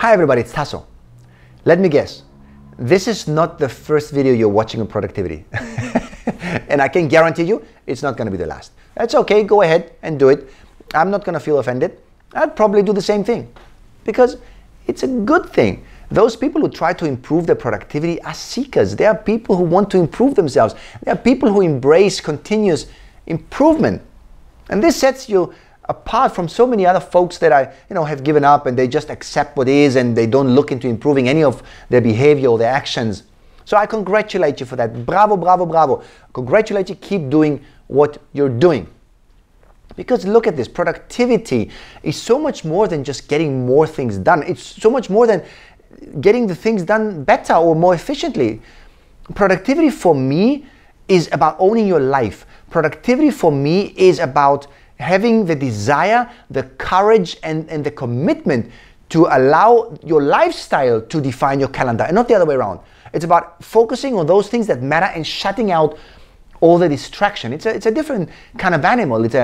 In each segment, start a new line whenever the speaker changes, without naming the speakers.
Hi everybody, it's Tasso. Let me guess, this is not the first video you're watching on productivity. And I can guarantee you, it's not gonna be the last. That's okay, go ahead and do it. I'm not gonna feel offended. I'd probably do the same thing because it's a good thing. Those people who try to improve their productivity are seekers. They are people who want to improve themselves. They are people who embrace continuous improvement. And this sets you apart from so many other folks that have given up and they just accept what is and they don't look into improving any of their behavior or their actions. So I congratulate you for that. Bravo, bravo, bravo. Congratulate you. Keep doing what you're doing. Because look at this, productivity is so much more than just getting more things done. It's so much more than getting the things done better or more efficiently. Productivity for me is about owning your life. Productivity for me is about having the desire, the courage, and the commitment to allow your lifestyle to define your calendar and not the other way around. It's about focusing on those things that matter and shutting out all the distraction. It's a different kind of animal. It's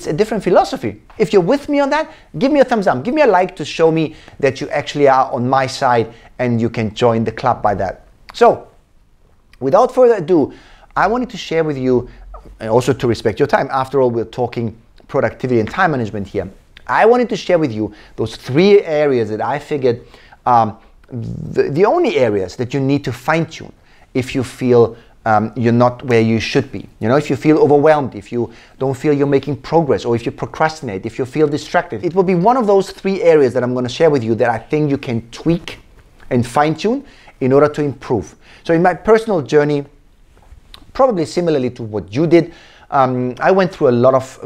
a different philosophy. If you're with me on that, give me a thumbs up. Give me a like to show me that you actually are on my side and you can join the club by that. So, without further ado, I wanted to share with you, and also to respect your time. After all, we're talking productivity and time management here. I wanted to share with you those 3 areas that I figured the only areas that you need to fine-tune if you feel you're not where you should be. If you feel overwhelmed, if you don't feel you're making progress, or if you procrastinate, if you feel distracted. It will be one of those 3 areas that I'm going to share with you that I think you can tweak and fine-tune in order to improve. So in my personal journey, probably similarly to what you did, I went through a lot of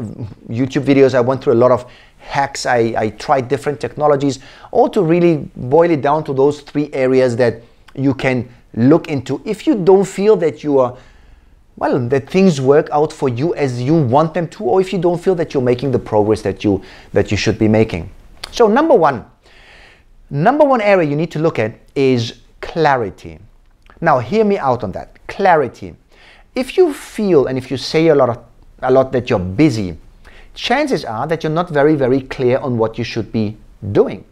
YouTube videos, I went through a lot of hacks, I tried different technologies, all to really boil it down to those 3 areas that you can look into if you don't feel that that things work out for you as you want them to, or if you don't feel that you're making the progress that you should be making. So number one area you need to look at is clarity. Now hear me out on that, clarity. If you feel and if you say a lot that you're busy, chances are that you're not very, very clear on what you should be doing.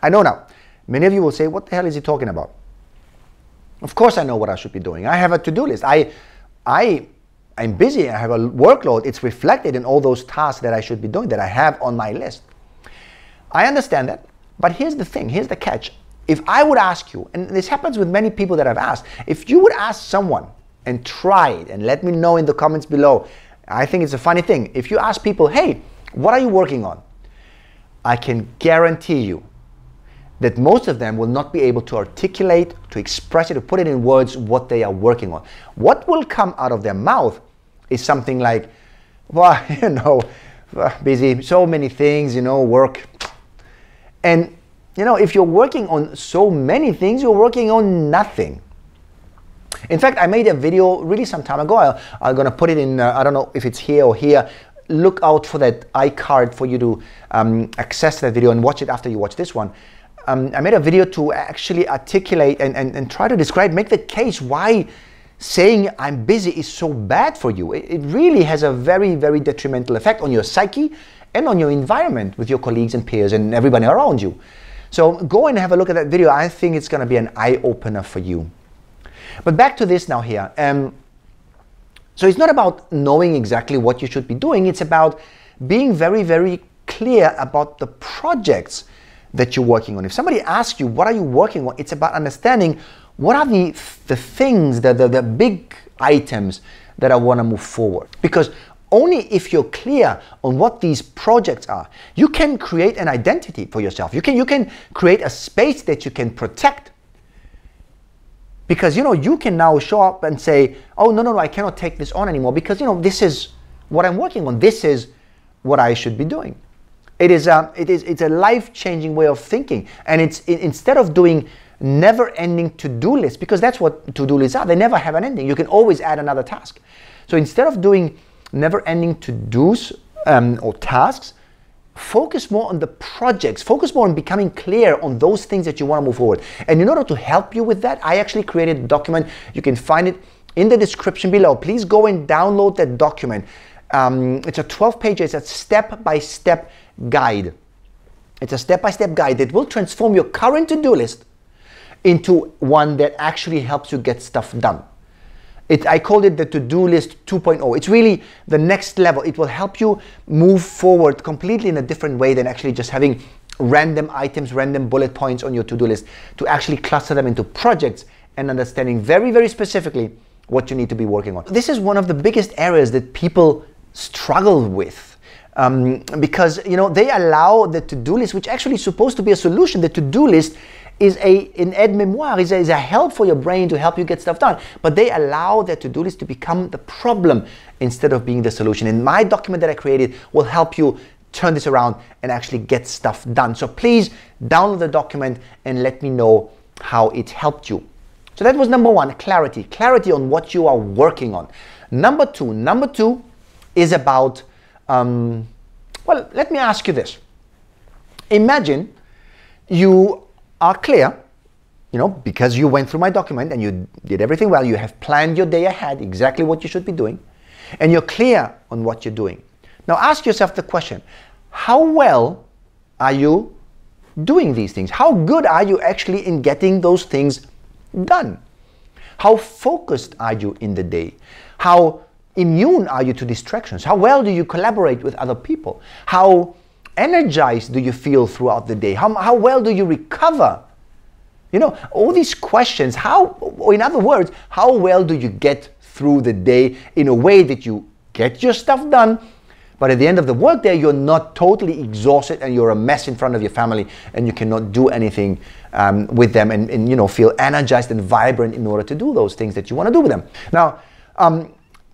I know now, many of you will say, what the hell is he talking about? Of course I know what I should be doing. I have a to-do list. I'm busy, I have a workload. It's reflected in all those tasks that I should be doing, that I have on my list. I understand that, but here's the thing, here's the catch. If I would ask you, and this happens with many people that I've asked, if you would ask someone and try it and let me know in the comments below, I think it's a funny thing. If you ask people, hey, what are you working on? I can guarantee you that most of them will not be able to articulate, to express it, to put it in words what they are working on. What will come out of their mouth is something like, well, busy, so many things, work. And, if you're working on so many things, you're working on nothing. In fact, I made a video really some time ago. I'm going to put it in, I don't know if it's here or here. Look out for that iCard for you to access that video and watch it after you watch this one. I made a video to actually articulate and try to describe, make the case why saying I'm busy is so bad for you. It really has a very, very detrimental effect on your psyche and on your environment with your colleagues and peers and everybody around you. So go and have a look at that video. I think it's going to be an eye-opener for you. But back to this now here. So it's not about knowing exactly what you should be doing. It's about being very, very clear about the projects that you're working on. If somebody asks you, what are you working on? It's about understanding what are the things, the big items that I want to move forward. Because only if you're clear on what these projects are, you can create an identity for yourself. You can create a space that you can protect. Because, you can now show up and say, oh, no, I cannot take this on anymore because, this is what I'm working on. This is what I should be doing. It's a life-changing way of thinking. And it's instead of doing never-ending to-do lists, because that's what to-do lists are. They never have an ending. You can always add another task. So instead of doing never-ending to-dos or tasks, focus more on the projects, focus more on becoming clear on those things that you want to move forward. And in order to help you with that, I actually created a document. You can find it in the description below. Please go and download that document. It's a 12-page, it's a step-by-step guide It's a step-by-step guide that will transform your current to-do list into one that actually helps you get stuff done. I called it the to-do list 2.0. It's really the next level. It will help you move forward completely in a different way than actually just having random items, random bullet points on your to-do list, to actually cluster them into projects and understanding very, very specifically what you need to be working on. This is one of the biggest areas that people struggle with because they allow the to-do list, which actually is supposed to be a solution. The to-do list is an aide-memoire, is a help for your brain to help you get stuff done. But they allow the to-do list to become the problem instead of being the solution. And my document that I created will help you turn this around and actually get stuff done. So please download the document and let me know how it helped you. So that was number one, clarity. Clarity on what you are working on. Number two is about, well, let me ask you this. Imagine you are clear, because you went through my document and you did everything well. You have planned your day ahead, exactly what you should be doing, and you're clear on what you're doing. Now ask yourself the question, how well are you doing these things? How good are you actually in getting those things done? How focused are you in the day? How immune are you to distractions? How well do you collaborate with other people? How energized do you feel throughout the day? How well do you recover? All these questions, or in other words, how well do you get through the day in a way that you get your stuff done, but at the end of the workday, you're not totally exhausted and you're a mess in front of your family and you cannot do anything with them and feel energized and vibrant in order to do those things that you want to do with them. Now,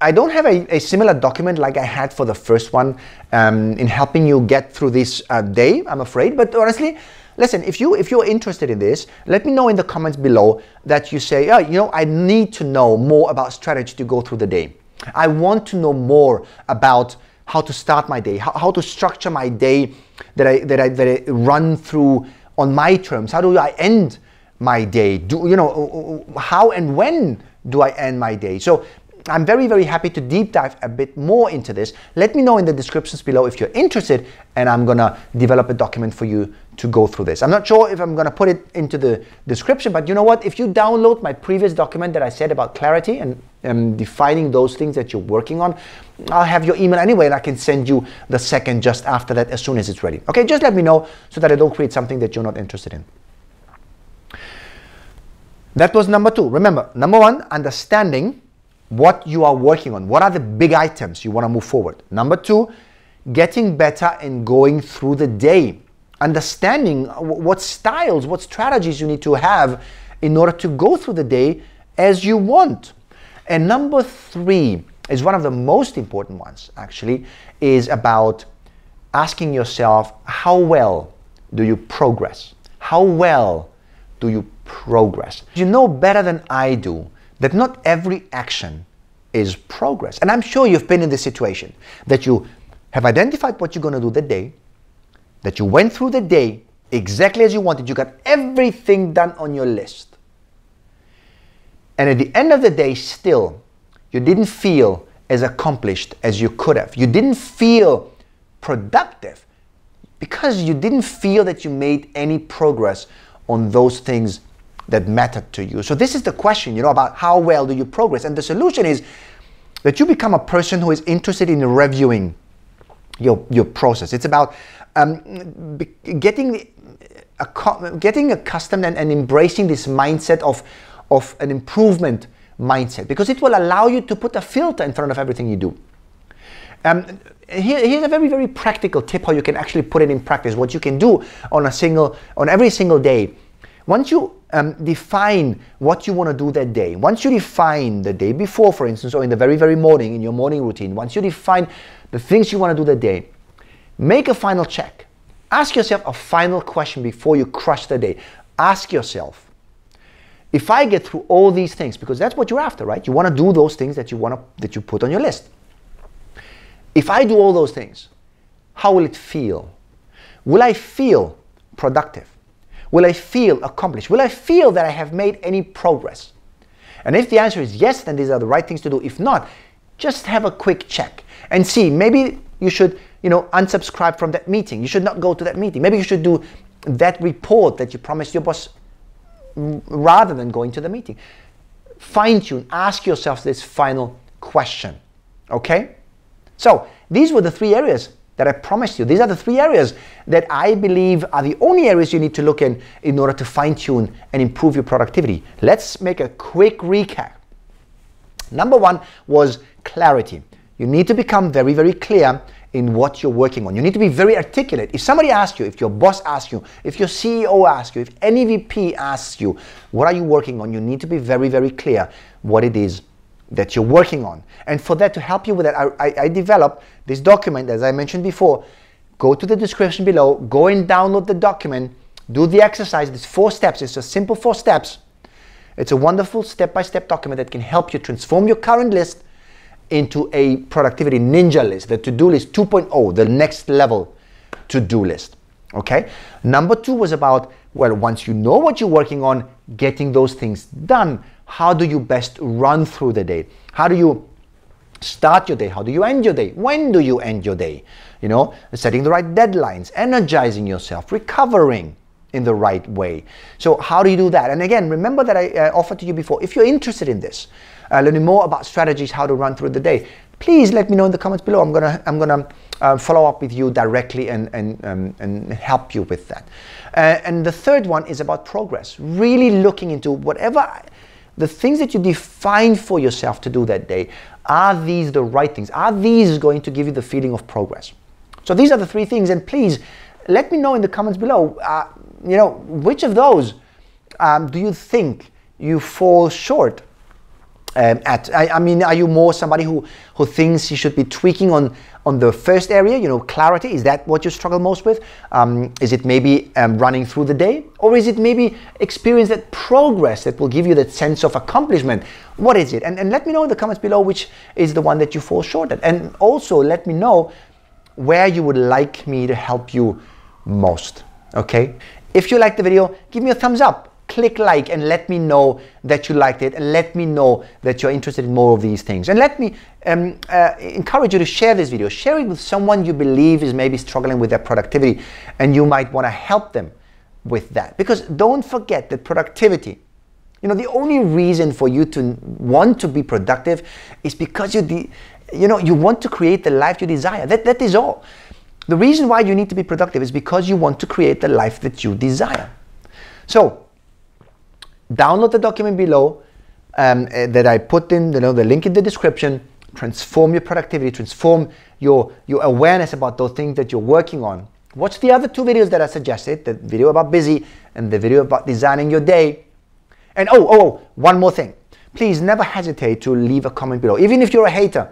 I don't have a similar document like I had for the first one in helping you get through this day, I'm afraid. But honestly, listen, if you're interested in this, let me know in the comments below that you say, I need to know more about strategy to go through the day. I want to know more about how to start my day, how to structure my day that I run through on my terms. How do I end my day? How and when do I end my day? So I'm very, very happy to deep dive a bit more into this. Let me know in the descriptions below if you're interested, and I'm gonna develop a document for you to go through this. I'm not sure if I'm gonna put it into the description, but you know what? If you download my previous document that I said about clarity and defining those things that you're working on, I'll have your email anyway, and I can send you the second just after that as soon as it's ready. Okay, just let me know so that I don't create something that you're not interested in. That was number two. Remember, number one, understanding what you are working on. What are the big items you want to move forward? Number two, getting better and going through the day. Understanding what styles, what strategies you need to have in order to go through the day as you want. And number three is one of the most important ones, actually, is about asking yourself, how well do you progress? How well do you progress? You know better than I do that not every action is progress. And I'm sure you've been in this situation, that you have identified what you're going to do that day, that you went through the day exactly as you wanted, you got everything done on your list. And at the end of the day, still, you didn't feel as accomplished as you could have. You didn't feel productive because you didn't feel that you made any progress on those things that mattered to you. So this is the question, about how well do you progress? And the solution is that you become a person who is interested in reviewing your process. It's about getting accustomed and embracing this mindset of an improvement mindset, because it will allow you to put a filter in front of everything you do. Here's a very, very practical tip how you can actually put it in practice, what you can do on every single day. Once you define what you want to do that day, once you define the day before, for instance, or in the very, very morning, in your morning routine, once you define the things you want to do that day, make a final check. Ask yourself a final question before you crush the day. Ask yourself, if I get through all these things, because that's what you're after, right? You want to do those things that you put on your list. If I do all those things, how will it feel? Will I feel productive? Will I feel accomplished? Will I feel that I have made any progress? And if the answer is yes, then these are the right things to do. If not, just have a quick check and see. Maybe you should unsubscribe from that meeting. You should not go to that meeting. Maybe you should do that report that you promised your boss rather than going to the meeting. Fine tune, ask yourself this final question, okay? So these were the 3 areas that I promised you. These are the 3 areas that I believe are the only areas you need to look in order to fine tune and improve your productivity. Let's make a quick recap. Number 1 was clarity. You need to become very, very clear in what you're working on. You need to be very articulate. If somebody asks you, if your boss asks you, if your CEO asks you, if any VP asks you, what are you working on? You need to be very, very clear what it is that you're working on. And for that, to help you with that, I developed this document, as I mentioned before. Go to the description below, go and download the document, do the exercise. There's 4 steps. It's a simple 4 steps. It's a wonderful step-by-step document that can help you transform your current list into a productivity ninja list, the to-do list 2.0, the next level to-do list, okay? Number 2 was about, well, once you know what you're working on, getting those things done. How do you best run through the day? How do you start your day? How do you end your day? When do you end your day? Setting the right deadlines, energizing yourself, recovering in the right way. So how do you do that? And again, remember that I offered to you before, if you're interested in this, learning more about strategies, how to run through the day, please let me know in the comments below. I'm gonna follow up with you directly and help you with that. And the 3rd one is about progress. Really looking into the things that you define for yourself to do that day. Are these the right things? Are these going to give you the feeling of progress? So these are the 3 things, and please let me know in the comments below. Which of those do you think you fall short at? I mean, are you more somebody who thinks you should be tweaking on the first area, clarity? Is that what you struggle most with? Is it maybe running through the day? Or is it maybe experience that progress that will give you that sense of accomplishment? What is it? And let me know in the comments below which is the one that you fall short at. And also let me know where you would like me to help you most, okay? If you liked the video, give me a thumbs up. Click like and let me know that you liked it, and let me know that you're interested in more of these things. And let me encourage you to share this video. Share it with someone you believe is maybe struggling with their productivity, and you might want to help them with that. Because don't forget that productivity, the only reason for you to want to be productive is because you want to create the life you desire. That is all. The reason why you need to be productive is because you want to create the life that you desire. So download the document below that I put in, the link in the description. Transform your productivity, transform your awareness about those things that you're working on. Watch the other 2 videos that I suggested, the video about busy and the video about designing your day. And one more thing. Please never hesitate to leave a comment below. Even if you're a hater,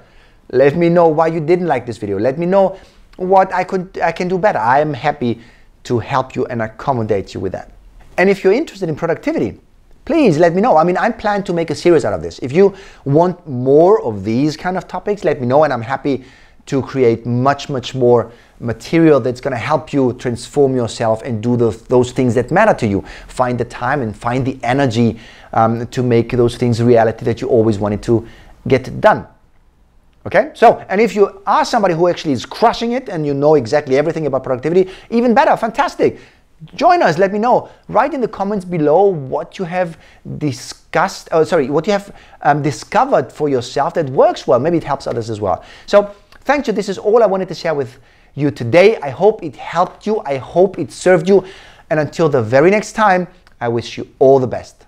let me know why you didn't like this video. Let me know what I can do better. I am happy to help you and accommodate you with that. And if you're interested in productivity, please let me know. I mean, I plan to make a series out of this. If you want more of these kind of topics, let me know, and I'm happy to create much, much more material that's going to help you transform yourself and do those things that matter to you. Find the time and find the energy to make those things reality that you always wanted to get done. Okay? So, and if you are somebody who actually is crushing it and you know exactly everything about productivity, even better, fantastic. Join us, let me know. Write in the comments below what you have what you have discovered for yourself that works well. Maybe it helps others as well. So thank you. This is all I wanted to share with you today. I hope it helped you. I hope it served you. And until the very next time, I wish you all the best.